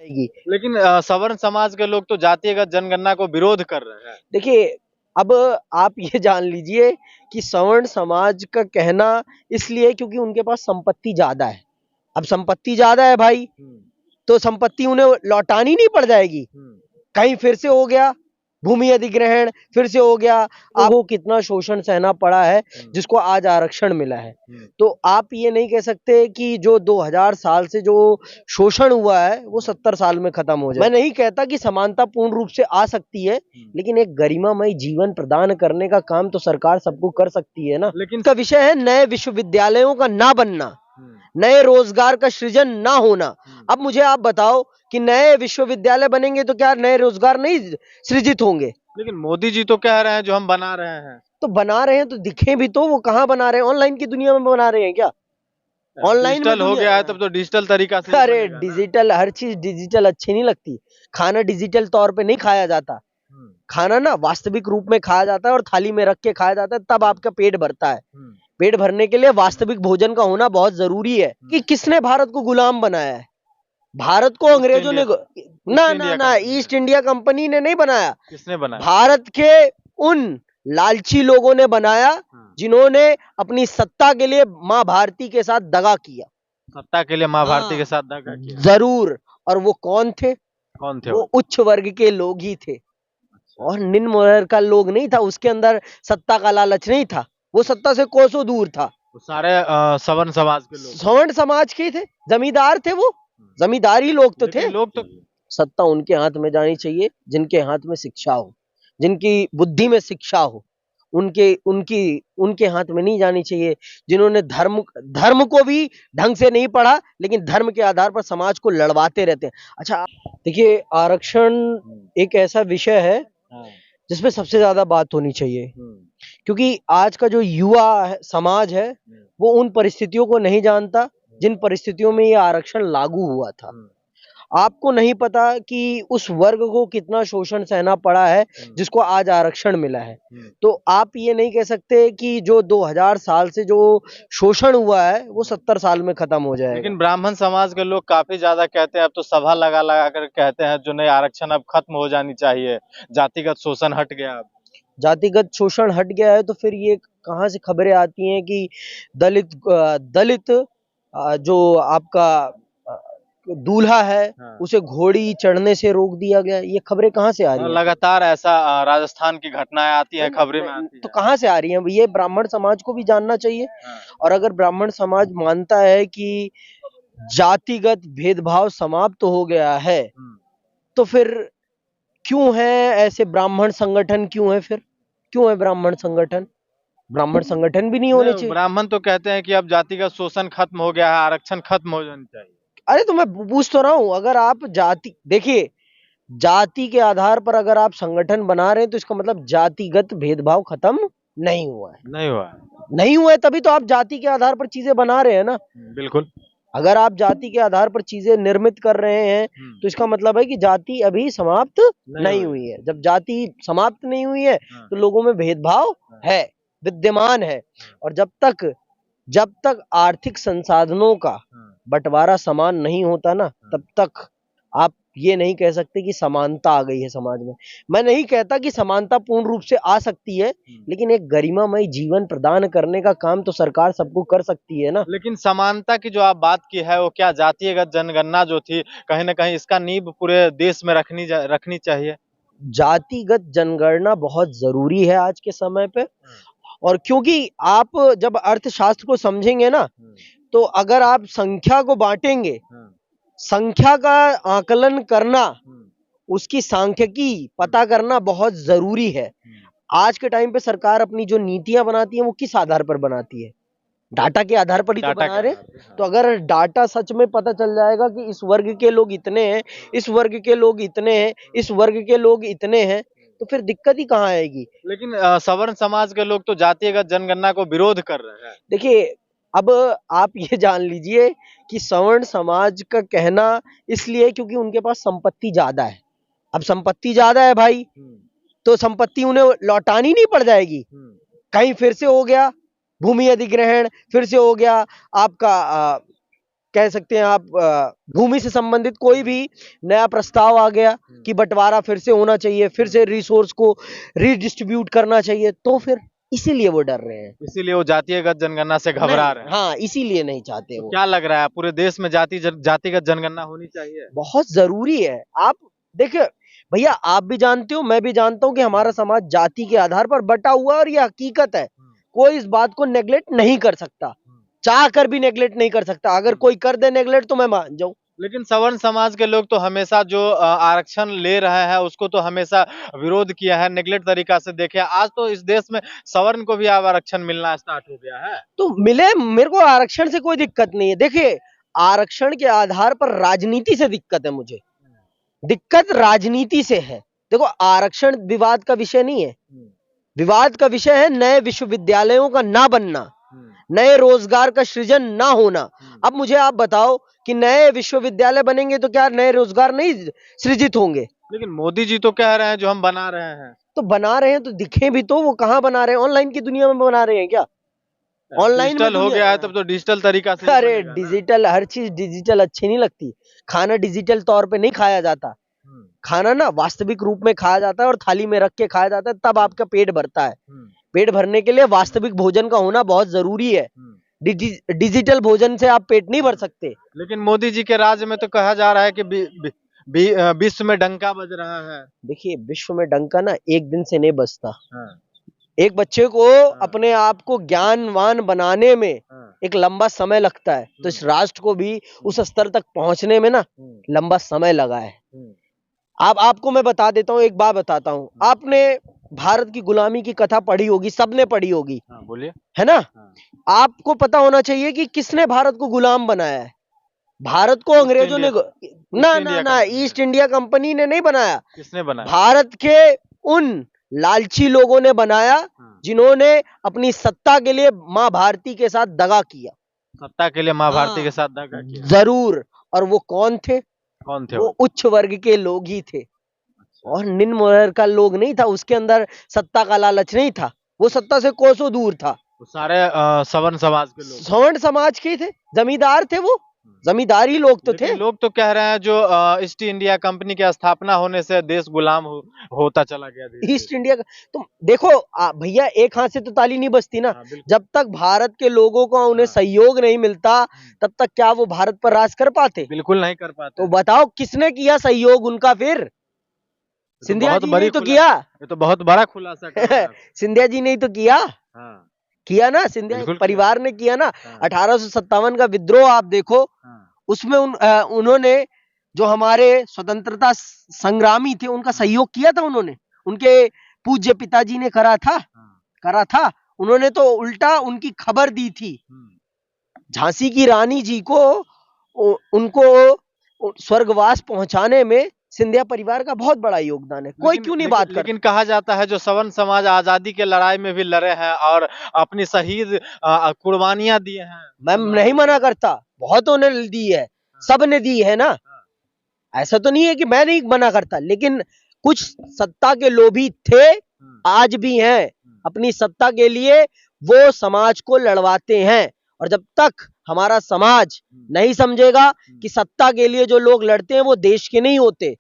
जाएगी। लेकिन सवर्ण समाज के लोग तो जातिगत जनगणना को विरोध कर रहे हैं। देखिए, अब आप ये जान लीजिए कि सवर्ण समाज का कहना इसलिए क्योंकि उनके पास संपत्ति ज्यादा है। अब संपत्ति ज्यादा है भाई, तो संपत्ति उन्हें लौटानी नहीं पड़ जाएगी। कहीं फिर से हो गया भूमि अधिग्रहण, फिर से हो गया। आपको कितना शोषण सहना पड़ा है जिसको आज आरक्षण मिला है। तो आप ये नहीं कह सकते कि जो 2000 साल से जो शोषण हुआ है वो 70 साल में खत्म हो जाए। मैं नहीं कहता कि समानता पूर्ण रूप से आ सकती है, लेकिन एक गरिमामय जीवन प्रदान करने का काम तो सरकार सबको कर सकती है ना। लेकिन इसका विषय है नए विश्वविद्यालयों का ना बनना, नए रोजगार का सृजन ना होना। अब मुझे आप बताओ कि नए विश्वविद्यालय बनेंगे तो क्या नए रोजगार नहीं सृजित होंगे? लेकिन मोदी जी तो कह रहे हैं जो हम बना रहे हैं। तो बना रहे हैं तो दिखे भी तो, वो कहाँ बना रहे हैं? ऑनलाइन की दुनिया में बना रहे हैं क्या? ऑनलाइन डिजिटल हो गया है तब तो डिजिटल तरीका से अरे डिजिटल, हर चीज डिजिटल अच्छी नहीं लगती। खाना डिजिटल तौर पे नहीं खाया जाता। खाना ना वास्तविक रूप में खाया जाता है और थाली में रख के खाया जाता है, तब आपका पेट भरता है। पेट भरने के लिए वास्तविक भोजन का होना बहुत जरूरी है। कि किसने भारत को गुलाम बनाया है? भारत को अंग्रेजों ने ना ईस्ट इंडिया कंपनी ने नहीं बनाया। किसने बनाया? भारत के उन लालची लोगों ने बनाया जिन्होंने अपनी सत्ता के लिए माँ भारती के साथ दगा किया। सत्ता के लिए माँ भारती के साथ दगा किया, जरूर। और वो कौन थे? वो उच्च वर्ग के लोग ही थे और निम्न वर्ग का लोग नहीं था। उसके अंदर सत्ता का लालच नहीं था, वो सत्ता से कोसों दूर था। सारे सवर्ण समाज के लोग, सवर्ण समाज के थे, जमींदार थे। वो जमींदारी लोग तो थे। लोग तो सत्ता उनके हाथ में जानी चाहिए जिनके हाथ में शिक्षा हो, जिनकी बुद्धि में शिक्षा हो। उनके हाथ में नहीं जानी चाहिए जिन्होंने धर्म को भी ढंग से नहीं पढ़ा, लेकिन धर्म के आधार पर समाज को लड़वाते रहते हैं। अच्छा देखिए, आरक्षण एक ऐसा विषय है जिसमें सबसे ज्यादा बात होनी चाहिए, क्योंकि आज का जो युवा समाज है वो उन परिस्थितियों को नहीं जानता जिन परिस्थितियों में ये आरक्षण लागू हुआ था। आपको नहीं पता कि उस वर्ग को कितना शोषण सहना पड़ा है जिसको आज आरक्षण मिला है। तो आप ये नहीं कह सकते कि जो 2000 साल से जो शोषण हुआ है वो 70 साल में खत्म हो जाएगा। लेकिन ब्राह्मण समाज के लोग काफी ज्यादा कहते हैं, अब तो सभा लगा लगा कर कहते हैं जो नए आरक्षण अब खत्म हो जानी चाहिए, जातिगत शोषण हट गया। अब जातिगत शोषण हट गया है तो फिर ये कहाँ से खबरें आती हैं कि दलित जो आपका दूल्हा है उसे घोड़ी चढ़ने से रोक दिया गया? ये खबरें कहाँ से आ रही हैं? लगातार ऐसा राजस्थान की घटनाएं आती हैं, खबरें में आती तो कहाँ से आ रही हैं? ये ब्राह्मण समाज को भी जानना चाहिए। और अगर ब्राह्मण समाज मानता है कि जातिगत भेदभाव समाप्त हो गया है तो फिर क्यों है ऐसे ब्राह्मण संगठन? क्यों है फिर? क्यों है ब्राह्मण संगठन? ब्राह्मण संगठन भी नहीं होने चाहिए। ब्राह्मण तो कहते हैं कि अब जातिगत शोषण खत्म हो गया है, आरक्षण खत्म हो जानी चाहिए। अरे तो मैं पूछ तो रहा हूँ, अगर आप देखिए जाति के आधार पर अगर आप संगठन बना रहे हैं तो इसका मतलब जातिगत भेदभाव खत्म नहीं हुआ है। नहीं हुआ है तभी तो आप जाति के आधार पर चीजें बना रहे हैं ना। बिल्कुल। अगर आप जाति के आधार पर चीजें निर्मित कर रहे हैं तो इसका मतलब है कि जाति अभी समाप्त नहीं हुई है। जब जाति समाप्त नहीं हुई है तो लोगों में भेदभाव है, विद्यमान है। और जब तक आर्थिक संसाधनों का बंटवारा समान नहीं होता ना, तब तक आप ये नहीं कह सकते कि समानता आ गई है समाज में। मैं नहीं कहता कि समानता पूर्ण रूप से आ सकती है, लेकिन एक गरिमामय जीवन प्रदान करने का काम तो सरकार सबको कर सकती है ना। लेकिन समानता की जो आप बात की है वो क्या जातिगत जनगणना जो थी कहीं ना कहीं इसका नींव पूरे देश में रखनी चाहिए? जातिगत जनगणना बहुत जरूरी है आज के समय पे। और क्योंकि आप जब अर्थशास्त्र को समझेंगे ना, तो अगर आप संख्या को बांटेंगे, संख्या का आकलन करना, उसकी सांख्यिकी पता करना बहुत जरूरी है। आज के टाइम पे सरकार अपनी जो नीतियां बनाती है वो किस आधार पर बनाती है? डाटा के आधार पर ही तो बना रहे। तो अगर डाटा सच में पता चल जाएगा कि इस वर्ग के लोग इतने हैं, इस वर्ग के लोग इतने हैं, इस वर्ग के लोग इतने हैं, तो फिर दिक्कत ही कहाँ आएगी? लेकिन सवर्ण समाज के लोग तो जातिगत जनगणना को विरोध कर रहे हैं। देखिए, अब आप ये जान लीजिए कि सवर्ण समाज का कहना इसलिए क्योंकि उनके पास संपत्ति ज्यादा है। अब संपत्ति ज्यादा है भाई, तो संपत्ति उन्हें लौटानी नहीं पड़ जाएगी। कहीं फिर से हो गया भूमि अधिग्रहण, फिर से हो गया आपका कह सकते हैं आप भूमि से संबंधित कोई भी नया प्रस्ताव आ गया कि बंटवारा फिर से होना चाहिए, फिर से रिसोर्स को रिडिस्ट्रीब्यूट करना चाहिए, तो फिर इसीलिए वो डर रहे हैं, इसीलिए वो जातिगत जनगणना से घबरा रहे हैं। हाँ, इसीलिए नहीं चाहते तो वो। क्या लग रहा है पूरे देश में जातिगत जनगणना होनी चाहिए? बहुत जरूरी है। आप देखिए भैया, आप भी जानते हो, मैं भी जानता हूँ कि हमारा समाज जाति के आधार पर बटा हुआ है और ये हकीकत है। कोई इस बात को नेगलेक्ट नहीं कर सकता, चाह कर भी नेगलेक्ट नहीं कर सकता। अगर कोई कर दे नेगलेक्ट तो मैं मान जाऊं। लेकिन सवर्ण समाज के लोग तो हमेशा जो आरक्षण ले रहे हैं उसको तो हमेशा विरोध किया है, नेगलेक्ट तरीका से देखे। आज तो इस देश में सवर्ण को भी अब आरक्षण मिलना स्टार्ट हो गया है। तो मिले, मेरे को आरक्षण से कोई दिक्कत नहीं है। देखिए, आरक्षण के आधार पर राजनीति से दिक्कत है मुझे, दिक्कत राजनीति से है। देखो, आरक्षण विवाद का विषय नहीं है, विवाद का विषय है नए विश्वविद्यालयों का ना बनना, नए रोजगार का सृजन ना होना। अब मुझे आप बताओ कि नए विश्वविद्यालय बनेंगे तो क्या नए रोजगार नहीं सृजित होंगे? लेकिन मोदी जी तो कह रहे हैं जो हम बना रहे हैं। तो बना रहे हैं तो दिखे भी तो, वो कहाँ बना रहे हैं? ऑनलाइन की दुनिया में बना रहे हैं क्या? ऑनलाइन डिजिटल हो गया है तब तो डिजिटल तरीका से ही अरे बनेगा ना। डिजिटल, हर चीज डिजिटल अच्छी नहीं लगती। खाना डिजिटल तौर पे नहीं खाया जाता, खाना ना वास्तविक रूप में खाया जाता है और थाली में रख के खाया जाता है, तब आपका पेट भरता है। पेट भरने के लिए वास्तविक भोजन का होना बहुत जरूरी है। डिजिटल भोजन से आप पेट नहीं भर सकते। लेकिन मोदी जी के राज्य में तो कहा जा रहा है कि विश्व में डंका बज रहा है। देखिए, विश्व में डंका ना एक दिन से नहीं बजता। हाँ। एक बच्चे को अपने आप को ज्ञानवान बनाने में एक लंबा समय लगता है, तो इस राष्ट्र को भी उस स्तर तक पहुंचने में ना लंबा समय लगा है। आपको मैं बता देता हूँ, एक बात बताता हूँ। आपने भारत की गुलामी की कथा पढ़ी होगी, सबने पढ़ी होगी। बोलिए। है ना? आपको पता होना चाहिए कि किसने भारत को गुलाम बनाया है। भारत को अंग्रेजों ने ना ईस्ट इंडिया कंपनी ने नहीं बनाया। किसने बनाया? भारत के उन लालची लोगों ने बनाया जिन्होंने अपनी सत्ता के लिए माँ भारती के साथ दगा किया। सत्ता के लिए माँ भारती के साथ दगा किया? जरूर। और वो कौन थे? कौन थे? वो उच्च वर्ग के लोग ही थे और निम्न वर्ग का लोग नहीं था। उसके अंदर सत्ता का लालच नहीं था, वो सत्ता से कोसों दूर था। वो सारे सवर्ण समाज के लोग, सवर्ण समाज के थे, जमींदार थे, वो जमींदारी लोग तो थे। लोग तो कह रहे हैं जो ईस्ट इंडिया कंपनी की स्थापना होने से देश गुलाम होता चला गया। ईस्ट इंडिया का तुम देखो भैया, एक हाथ से तो ताली नहीं बजती ना। जब तक भारत के लोगों को उन्हें सहयोग नहीं मिलता, तब तक क्या वो भारत पर राज कर पाते? बिल्कुल नहीं कर पाते। तो बताओ किसने किया सहयोग उनका? फिर सिंधिया जी ने तो किया। ये तो बहुत बड़ा खुलासा सिंधिया जी ने तो किया। किया ना, सिंधिया परिवार ने किया ना। 1857 का विद्रोह आप देखो, उसमें उन्होंने जो हमारे स्वतंत्रता संग्रामी थे उनका सहयोग किया था। उन्होंने, उनके पूज्य पिताजी ने करा था। उन्होंने तो उल्टा उनकी खबर दी थी। झांसी की रानी जी को, उनको स्वर्गवास पहुंचाने में सिंधिया परिवार का बहुत बड़ा योगदान है। कोई क्यों नहीं बात करता? लेकिन कहा जाता है जो सवर्ण समाज आजादी के लड़ाई में भी लड़े हैं और अपनी शहीद कुर्बानियां दिए हैं। मैं नहीं मना करता, बहुतों ने दी है, सब ने दी है ना। ऐसा तो नहीं है कि मैं नहीं मना करता, लेकिन कुछ सत्ता के लोभी थे, आज भी हैं। अपनी सत्ता के लिए वो समाज को लड़वाते हैं। और जब तक हमारा समाज नहीं समझेगा कि सत्ता के लिए जो लोग लड़ते हैं वो देश के नहीं होते,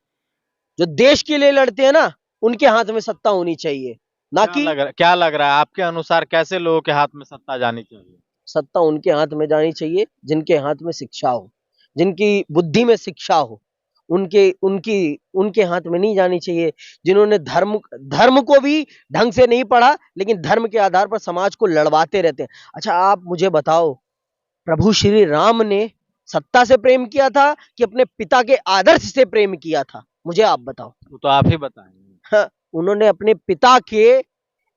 जो देश के लिए लड़ते हैं ना, उनके हाथ में सत्ता होनी चाहिए, ना कि क्या लग रहा है आपके अनुसार कैसे लोगों के हाथ में सत्ता जानी चाहिए? सत्ता उनके हाथ में जानी चाहिए जिनके हाथ में शिक्षा हो, जिनकी बुद्धि में शिक्षा हो। उनके हाथ में नहीं जानी चाहिए जिन्होंने धर्म को भी ढंग से नहीं पढ़ा, लेकिन धर्म के आधार पर समाज को लड़वाते रहते हैं। अच्छा, आप मुझे बताओ, प्रभु श्री राम ने सत्ता से प्रेम किया था कि अपने पिता के आदर्श से प्रेम किया था? मुझे आप बताओ। वो तो आप ही बताएं। हाँ, उन्होंने अपने पिता के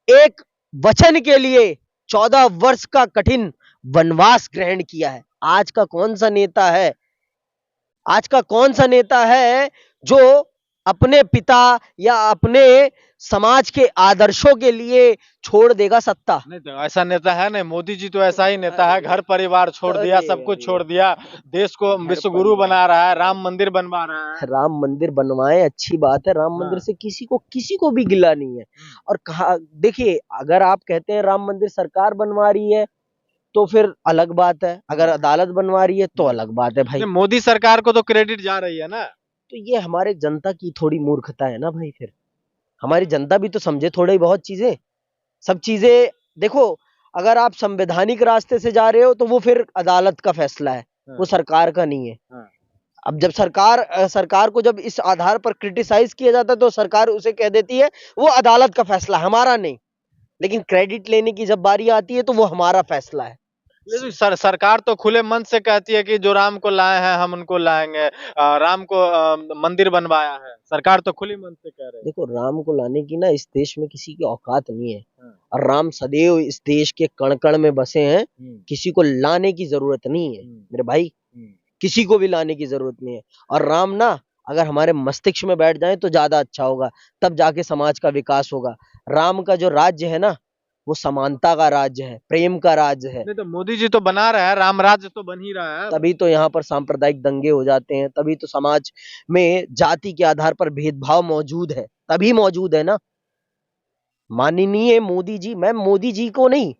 एक वचन के लिए 14 वर्ष का कठिन वनवास ग्रहण किया है। आज का कौन सा नेता है जो अपने पिता या अपने समाज के आदर्शों के लिए छोड़ देगा सत्ता? नहीं तो ऐसा नेता है नहीं, मोदी जी तो ऐसा ही नेता है। घर परिवार छोड़ दिया, सब कुछ छोड़ दिया, देश को विश्व गुरु बना रहा है, राम मंदिर बनवा रहा है। राम मंदिर बनवाए, अच्छी बात है। राम मंदिर से किसी को भी गिला नहीं है। और कहा, देखिए, अगर आप कहते हैं राम मंदिर सरकार बनवा रही है, तो फिर अलग बात है, अगर अदालत बनवा रही है तो अलग बात है भाई। मोदी सरकार को तो क्रेडिट जा रही है ना। तो ये हमारे जनता की थोड़ी मूर्खता है ना भाई। फिर हमारी जनता भी तो समझे थोड़ी बहुत चीजें, सब चीजें देखो। अगर आप संवैधानिक रास्ते से जा रहे हो तो वो फिर अदालत का फैसला है, वो सरकार का नहीं है। अब जब सरकार को जब इस आधार पर क्रिटिसाइज किया जाता है तो सरकार उसे कह देती है वो अदालत का फैसला, हमारा नहीं। लेकिन क्रेडिट लेने की जब बारी आती है तो वो हमारा फैसला है। लेकिन सरकार तो खुले मन से कहती है कि जो राम को लाए हैं हम उनको लाएंगे, राम को मंदिर बनवाया है, सरकार तो खुले मन से कह रही है। देखो, राम को लाने की ना इस देश में किसी की औकात नहीं है, और राम सदैव इस देश के कण कण में बसे हैं। किसी को लाने की जरूरत नहीं है मेरे भाई, किसी को भी लाने की जरूरत नहीं है। और राम ना अगर हमारे मस्तिष्क में बैठ जाए तो ज्यादा अच्छा होगा, तब जाके समाज का विकास होगा। राम का जो राज्य है ना, वो समानता का राज्य है, प्रेम का राज्य है। नहीं तो मोदी जी तो बना रहे हैं, राम राज्य तो बन ही रहा है। तभी तो यहाँ पर सांप्रदायिक दंगे हो जाते हैं, तभी तो समाज में जाति के आधार पर भेदभाव मौजूद है, तभी मौजूद है ना। माननीय मोदी जी, मैं मोदी जी को नहीं,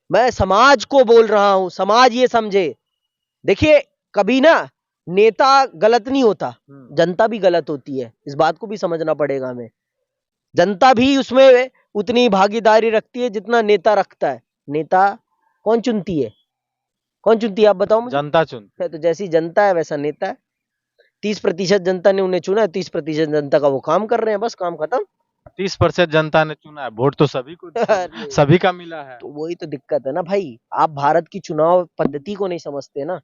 मैं समाज को बोल रहा हूं, समाज ये समझे। देखिए, कभी ना नेता गलत नहीं होता, जनता भी गलत होती है, इस बात को भी समझना पड़ेगा हमें। जनता भी उसमें उतनी भागीदारी रखती है जितना नेता रखता है। नेता कौन चुनती है, कौन चुनती है आप बताओ मुझे? जनता चुनती है। तो जैसी जनता है वैसा नेता है। 30% जनता ने उन्हें चुना है, 30% जनता का वो काम कर रहे हैं, बस काम खत्म। 30% जनता ने चुना है, वोट तो सभी को सभी का मिला है। तो वही तो दिक्कत है ना भाई, आप भारत की चुनाव पद्धति को नहीं समझते ना।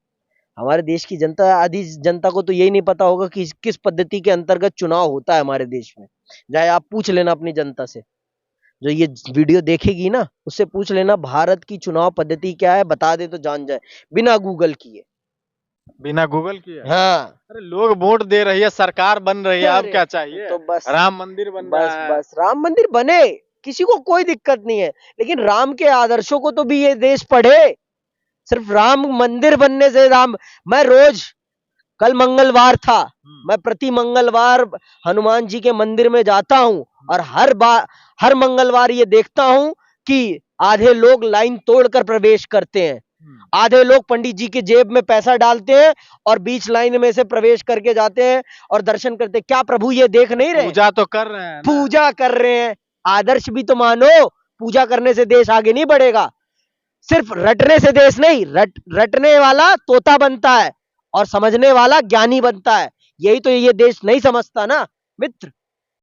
हमारे देश की जनता, आधी जनता को तो यही नहीं पता होगा कि किस पद्धति के अंतर्गत चुनाव होता है हमारे देश में। चाहे आप पूछ लेना अपनी जनता से, जो ये वीडियो देखेगी ना, उससे पूछ लेना भारत की चुनाव पद्धति क्या है, बता दे तो जान जाए, बिना गूगल किए। बिना गूगल किए? हाँ। अरे लोग वोट दे रही है, सरकार बन रही है, अब क्या चाहिए? तो बस राम मंदिर बन रहा है। बस राम मंदिर बने, किसी को कोई दिक्कत नहीं है, लेकिन राम के आदर्शों को तो भी ये देश पढ़े। सिर्फ राम मंदिर बनने से मैं रोज, कल मंगलवार था, मैं प्रति मंगलवार हनुमान जी के मंदिर में जाता हूं, और हर मंगलवार ये देखता हूं कि आधे लोग लाइन तोड़कर प्रवेश करते हैं, आधे लोग पंडित जी के जेब में पैसा डालते हैं और बीच लाइन में से प्रवेश करके जाते हैं और दर्शन करते हैं। क्या प्रभु ये देख नहीं रहे? पूजा तो कर रहे हैं, पूजा कर रहे हैं, आदर्श भी तो मानो। पूजा करने से देश आगे नहीं बढ़ेगा, सिर्फ रटने से देश नहीं, रटने वाला तोता बनता है और समझने वाला ज्ञानी बनता है। यही तो ये देश नहीं समझता ना मित्र।